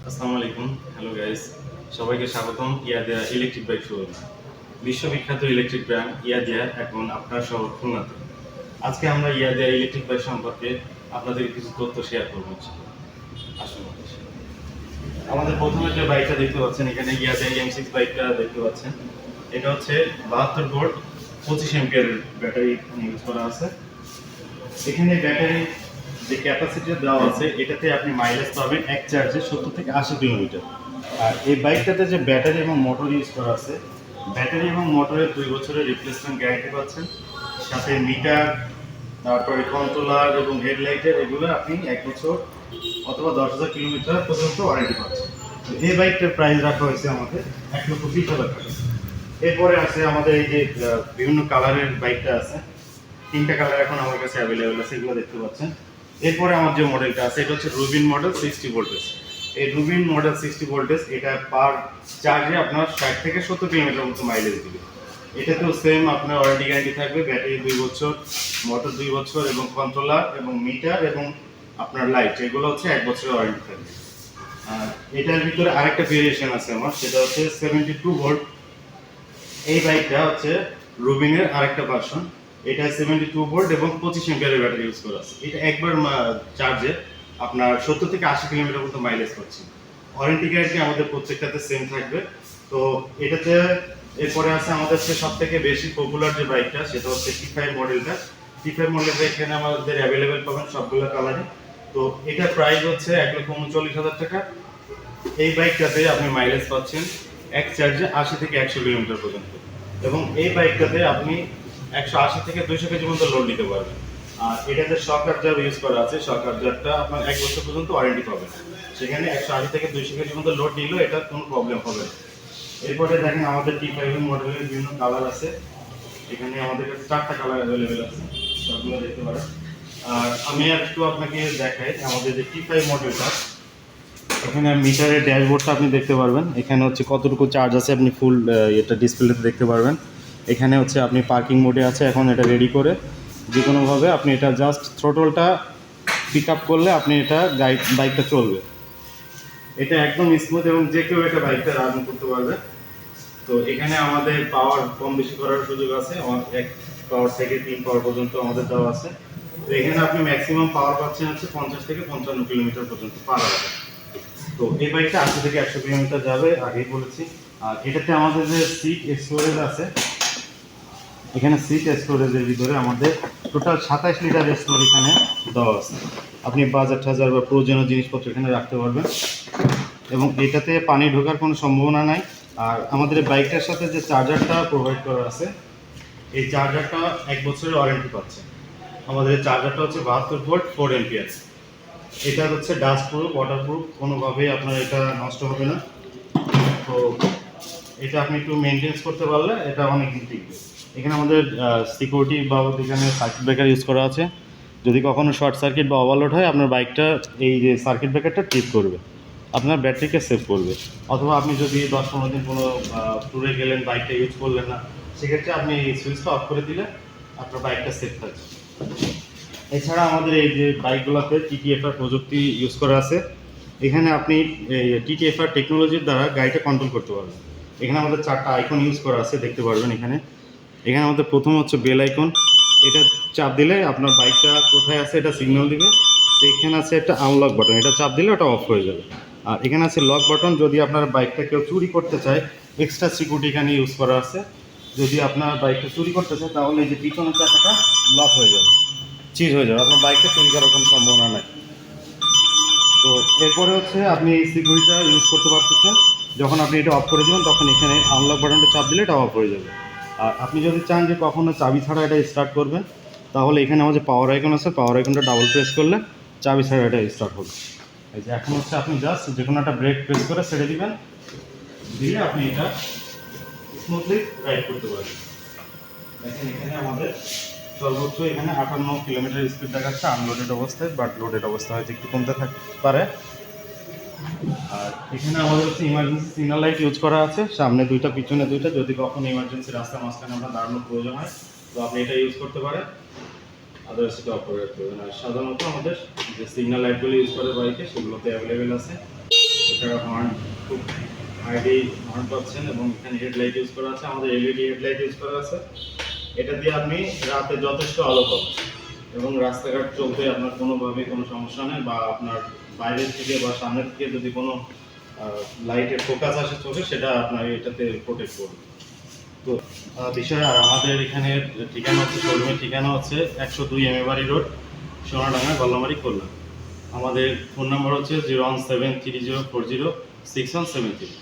আসসালামু আলাইকুম, hello guys, সবাইকে স্বাগতম ইয়াদিয়া ইলেকট্রিক বাইক শোরুম। বিশ্ববিখ্যাত ইলেকট্রিক ব্র্যান্ড ইয়াদিয়া এখন আপনার শহর খুলনাতে। আজকে আমরা ইয়াদিয়া ইলেকট্রিক বাইক সম্পর্কে আপনাদের কিছু তথ্য শেয়ার করবো। আসুন, আমাদের প্রথমে যে বাইকটা দেখতে পাচ্ছেন এখানে ইয়াদিয়া M6 বাইকটা দেখতে পাচ্ছেন। এটা হচ্ছে 72 ভোল্ট 25 এম্পিয়ারের ব্যাটারি ইউজ করা আছে। এখানে ব্যাটারি যে ক্যাপাসিটি দেওয়া আছে এটাতে আপনি মাইলেজ পাবেন এক চার্জে 70 থেকে 80 কিলোমিটার। আর এই বাইকটাতে যে ব্যাটারি এবং মোটর ইউজ করা আছে, ব্যাটারি এবং মোটরের 2 বছরের রিপ্লেসমেন্ট গ্যারান্টি পাচ্ছেন। সাথে মিটার, তারপরে কন্ট্রোলার এবং হেডলাইটের এগুলো আপনি 1 বছর অথবা 10,000 কিলোমিটার পর্যন্ত ওয়ারেন্টি পাচ্ছেন। তো এই বাইকটার প্রাইস রাখা হয়েছে আমাদের 1,20,000 টাকা। এরপরে আছে আমাদের এই যে বিভিন্ন কালারের বাইকটা আছে, 3টা কালার এখন আমার কাছে অ্যাভেলেবেল আছে, এগুলো দেখতে পাচ্ছেন। এরপরে আমার যে মডেলটা আছে এটা হচ্ছে রুবিন মডেল 60 ভোল্টেজ। এই রুবিন মডেল 60 ভোল্টেজ এটা পার চার্জে আপনার 60 থেকে 70 কিলোমিটার মতো মাইলেজ দিবে। এটাতেও সেম আপনার ওয়ারেন্টি গ্যারান্টি থাকবে, ব্যাটারি 2 বছর, মোটর 2 বছর এবং কন্ট্রোলার এবং মিটার এবং আপনার লাইট এগুলো হচ্ছে 1 বছরের ওয়ারেন্টি থাকবে। আর এটার ভিতরে আরেকটা ভেরিয়েশন আছে আমার, সেটা হচ্ছে 72 ভোল্ট। এই বাইকটা হচ্ছে রুবিনের আরেকটা ভার্সন। এটা 72 ভোল্ট এবং 25 এম্পিয়ারের ব্যাটারি ইউজ করা আছে। এটা একবার চার্জে আপনার 70 থেকে 80 কিলোমিটার মতো মাইলেজ পাচ্ছেন। ওয়ারেন্টি গ্যারান্টি আমাদের প্রত্যেকটাতে সেম থাকবে। তো এটাতে এরপরে আছে আমাদের সব থেকে বেশি পপুলার যে বাইকটা, সেটা হচ্ছে T5 মডেলটা। T5 মডেলটা এখানে আমাদের অ্যাভেলেবেল পাবেন সবগুলো কালারে। তো এটার প্রাইস হচ্ছে 1,39,000 টাকা। এই বাইকটাতে আপনি মাইলেজ পাচ্ছেন এক চার্জে 80 থেকে 100 কিলোমিটার পর্যন্ত, এবং এই বাইকটাতে আপনি 180 থেকে 200 কেজি পর্যন্ত লোড নিতে পারবেন। আর এটাতে শক অ্যাবজর্ব ইউজ করা আছে, শক অ্যাবজর্বটা আপনার 1 বছর পর্যন্ত ওয়ারেন্টি পাবেন। সেখানে 180 থেকে 200 কেজি পর্যন্ত লোড নিলেও এটা কোনো প্রবলেম হবে না। এরপরে দেখেন আমাদের T5 মডেলের বিভিন্ন কালার আছে। এখানে আমাদের কাছে 4টা কালার অ্যাভেলেবেল আছে, সবগুলো দেখতে পারেন। আর আমি আর একটু আপনাকে দেখাই আমাদের যে T5 মডেলটা। এখানে মিটারের ড্যাশবোর্ডটা আপনি দেখতে পারবেন। এখানে হচ্ছে কতটুকু চার্জ আছে আপনি ফুল এটা ডিসপ্লেতে দেখতে পারবেন। এখানে হচ্ছে আপনি পার্কিং মোডে আছে, এখন এটা রেডি করে যে কোনোভাবে আপনি এটা জাস্ট থ্রোটলটা পিক আপ করলে আপনি এটা বাইকটা চলবে। এটা একদম স্মুথ এবং যে কেউ এটা বাইকটা রান করতে পারবে। তো এখানে আমাদের পাওয়ার কম বেশি করার সুযোগ আছে, 1 পাওয়ার থেকে 3 পাওয়ার পর্যন্ত আমাদের দেওয়া আছে। তো এখানে আপনি ম্যাক্সিমাম পাওয়ার পাচ্ছেন হচ্ছে 50 থেকে 55 কিলোমিটার পর্যন্ত পার আওয়ারে। তো এই বাইকটা 80 থেকে 100 কিলোমিটার যাবে, আগেই বলেছি। আর এটাতে আমাদের যে সিট স্টোরেজ আছে, এখানে সিট স্টোরেজের ভিতরে আমাদের টোটাল 27 লিটার স্টোর এখানে দেওয়া আছে। আপনি বাজার টাজার বা প্রয়োজনীয় জিনিসপত্র এখানে রাখতে পারবেন, এবং এটাতে পানি ঢোকার কোনো সম্ভাবনা নাই। আর আমাদের বাইকটার সাথে যে চার্জারটা প্রোভাইড করা আছে, এই চার্জারটা 1 বছরের ওয়ারেন্টি পাচ্ছে। আমাদের এই চার্জারটা হচ্ছে 72 ভোল্ট 4 এম্পিয়ার। এটা হচ্ছে ডাস্ট প্রুফ, ওয়াটার প্রুফ, কোনোভাবেই আপনার এটা নষ্ট হবে না। তো এটা আপনি একটু মেনটেন্স করতে পারলে এটা অনেকদিন টিকবে। এখানে আমাদের সিকিউরিটি বাবদ এখানে সার্কিট ব্রেকার ইউজ করা আছে। যদি কখনো শর্ট সার্কিট বা ওভারলোড হয়, আপনার বাইকটা এই যে সার্কিট ব্রেকারটা ট্রিপ করবে, আপনার ব্যাটারিকে সেভ করবে। অথবা আপনি যদি 10-15 দিন কোনো ট্যুরে গেলেন, বাইকটা ইউজ করলেন না, সেক্ষেত্রে আপনি এই সুইচটা অফ করে দিলে আপনার বাইকটা সেভ থাকবে। এছাড়া আমাদের এই যে বাইকগুলোতে TTFR প্রযুক্তি ইউজ করা আছে। এখানে আপনি TTFR টেকনোলজির দ্বারা গাড়িটা কন্ট্রোল করতে পারবেন। এখানে আমাদের 4টা আইকন ইউজ করা আছে, দেখতে পারবেন। এখানে এখানে আমাদের প্রথম হচ্ছে বেল আইকন। এটা চাপ দিলে আপনার বাইকটা কোথায় আছে এটা সিগন্যাল দিবে। তো এখানে আছে একটা আনলক বাটন, এটা চাপ দিলে ওটা অফ হয়ে যাবে। আর এখানে আছে লক বাটন, যদি আপনার বাইকটা কেউ চুরি করতে চায়, এক্সট্রা সিকিউরিটি এখানে ইউজ করা আছে। যদি আপনার বাইকটা চুরি করতে চায় তাহলে এই যে পিছনের চাকাটা লক হয়ে যাবে, চিজ হয়ে যাবে, আপনার বাইকটা চুরি করার কোনো সম্ভাবনা নাই। তো এরপরে হচ্ছে আপনি এই সিকিউরিটিটা ইউজ করতে পারতেছেন। যখন আপনি এটা অফ করে দেবেন তখন এখানে আনলক বাটনটা চাপ দিলে এটা অফ হয়ে যাবে। আর আপনি যদি চান যে কখনো চাবি ছাড়া এটা স্টার্ট করবেন, তাহলে এখানে আমাদের পাওয়ার আইকন আছে, পাওয়ার আইকনটা ডাবল প্রেস করলে চাবি ছাড়া এটা স্টার্ট হবে। এই যে এখন হচ্ছে আপনি জাস্ট যে কোনো একটা ব্রেক প্রেস করে ছেড়ে দিবেন, দিলে আপনি এটা স্মুথলি রাইড করতে পারবেন। দেখেন এখানে আমাদের সর্বোচ্চ এখানে 58 কিলোমিটার স্পিড দেখাচ্ছে আনলোডেড অবস্থায়, বাট লোডেড অবস্থা হয়তো একটু কমতে থাকতে পারে। আর এখানে আমাদের হচ্ছে ইমার্জেন্সি সিগন্যাল লাইট ইউজ করা আছে, সামনে 2টা পিছনে 2টা। যদি কখনো ইমার্জেন্সি রাস্তার মাঝখানে আমরা দাঁড়ানোর প্রয়োজন হয়, তো আপনি এটা ইউজ করতে পারেন, আদার্স এটা অপারেট করবেন। আর সাধারণত আমাদের যে সিগন্যাল লাইটগুলো ইউজ করে বাইকে, সেগুলোতে অ্যাভেলেবেল আছে। এছাড়া হর্ন খুব হাইলি হর্ন পাচ্ছেন এবং এখানে হেডলাইট ইউজ করা আছে, আমাদের এলইডি হেডলাইট ইউজ করা আছে। এটা দিয়ে আপনি রাতে যথেষ্ট আলো পাবেন এবং রাস্তাঘাট চলতে আপনার কোনোভাবে কোনো সমস্যা নেই, বা আপনার বাইরের থেকে বা সামনের থেকে যদি কোনো লাইটের ফোকাস আসে চোখে, সেটা আপনার এটাতে প্রোটেক্ট করবে। তো বিষয় আর আমাদের এখানে ঠিকানা হচ্ছে, শোরুমের ঠিকানা হচ্ছে 102 এমএ রোড, সোনাডাঙ্গা, গল্লামারি, খুলনা। আমাদের ফোন নাম্বার হচ্ছে 01730406173।